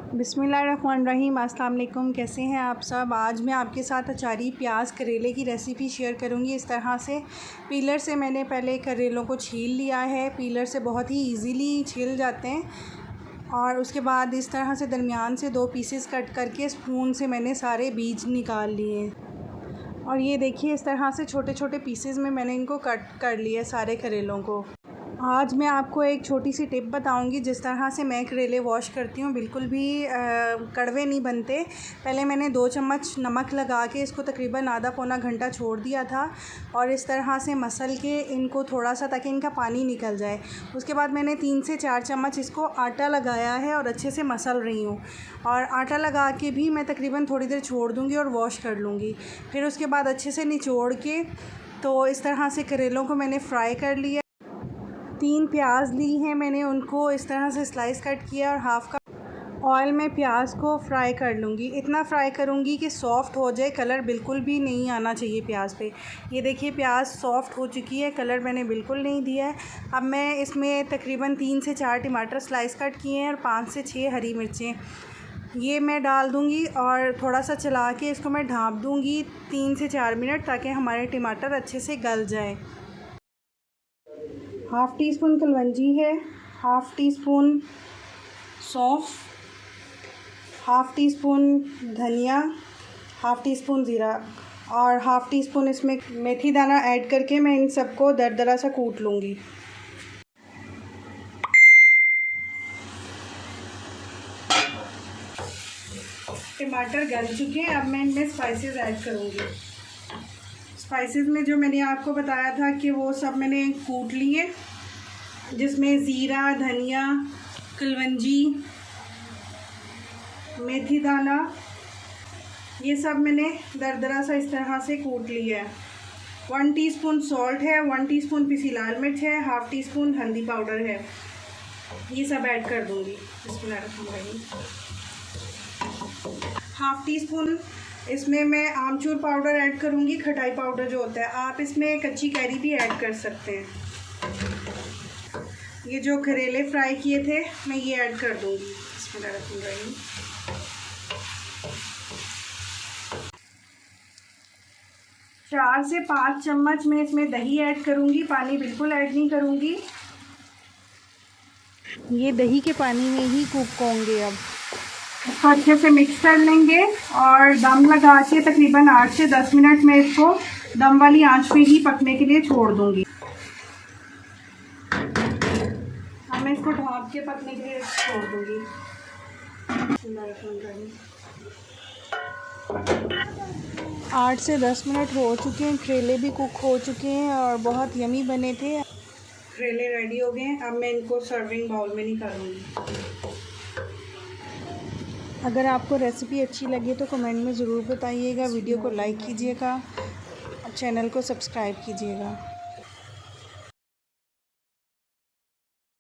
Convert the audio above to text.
बिस्मिल्लाहिर्रहमानिर्रहीम। अस्सलाम वालेकुम। कैसे हैं आप सब। आज मैं आपके साथ अचारी प्याज करेले की रेसिपी शेयर करूंगी। इस तरह से पीलर से मैंने पहले करेलों को छील लिया है। पीलर से बहुत ही इजीली छिल जाते हैं। और उसके बाद इस तरह से दरमियान से 2 पीसेस कट करके स्पून से मैंने सारे बीज निकाल लिए। और ये देखिए इस तरह से छोटे छोटे पीसेस में मैंने इनको कट कर लिया सारे करेलों को। आज मैं आपको एक छोटी सी टिप बताऊंगी जिस तरह से मैं करेले वॉश करती हूँ। बिल्कुल भी कड़वे नहीं बनते। पहले मैंने 2 चम्मच नमक लगा के इसको तकरीबन आधा पौना घंटा छोड़ दिया था और इस तरह से मसल के इनको थोड़ा सा ताकि इनका पानी निकल जाए। उसके बाद मैंने 3 से 4 चम्मच इसको आटा लगाया है और अच्छे से मसल रही हूँ। और आटा लगा के भी मैं तकरीबन थोड़ी देर छोड़ दूँगी और वॉश कर लूँगी। फिर उसके बाद अच्छे से निचोड़ के तो इस तरह से करेलों को मैंने फ़्राई कर लिया। 3 प्याज ली हैं मैंने, उनको इस तरह से स्लाइस कट किया और हाफ़ कप ऑयल में प्याज को फ्राई कर लूँगी। इतना फ्राई करूँगी कि सॉफ़्ट हो जाए, कलर बिल्कुल भी नहीं आना चाहिए प्याज पे। ये देखिए प्याज सॉफ़्ट हो चुकी है, कलर मैंने बिल्कुल नहीं दिया है। अब मैं इसमें तकरीबन 3 से 4 टमाटर स्लाइस कट किए हैं और 5 से 6 हरी मिर्चें ये मैं डाल दूँगी और थोड़ा सा चला के इसको मैं ढाँप दूँगी 3 से 4 मिनट ताकि हमारे टमाटर अच्छे से गल जाएँ। हाफ़ टी स्पून कलवंजी है, हाफ़ टी स्पून सौंफ, हाफ़ टी स्पून धनिया, हाफ़ टी स्पून ज़ीरा और हाफ़ टी स्पून इसमें मेथी दाना ऐड करके मैं इन सबको दरदरा सा कूट लूँगी। टमाटर गल चुके हैं। अब मैं इनमें स्पाइसेस ऐड करूँगी। स्पाइसेस में जो मैंने आपको बताया था कि वो सब मैंने कूट लिए, जिसमें ज़ीरा, धनिया, कलवंजी, मेथी दाना, ये सब मैंने दरदरा सा इस तरह से कूट लिया है। 1 टीस्पून सॉल्ट है, 1 टीस्पून पिसी लाल मिर्च है, हाफ़ टी स्पून हल्दी पाउडर है। ये सब ऐड कर दूँगी। हाफ़ टी स्पून इसमें मैं आमचूर पाउडर ऐड करूँगी, खटाई पाउडर जो होता है। आप इसमें कच्ची कैरी भी ऐड कर सकते हैं। ये जो करेले फ्राई किए थे मैं ये ऐड कर दूँगी। इसमें 4 से 5 चम्मच मैं इसमें दही ऐड करूँगी, पानी बिल्कुल ऐड नहीं करूँगी। ये दही के पानी में ही कुक होंगे। अब इसको अच्छे से मिक्स कर लेंगे और दम लगा के तकरीबन 8 से 10 मिनट में इसको दम वाली आंच पे ही पकने के लिए छोड़ दूँगी। अब मैं इसको ढक के पकने के लिए छोड़ दूँगी। 8 से 10 मिनट हो चुके हैं, करेले भी कुक हो चुके हैं और बहुत यमी बने थे। करेले रेडी हो गए हैं। अब मैं इनको सर्विंग बाउल में निकालूंगी। अगर आपको रेसिपी अच्छी लगे तो कमेंट में ज़रूर बताइएगा। वीडियो को लाइक कीजिएगा, चैनल को सब्सक्राइब कीजिएगा।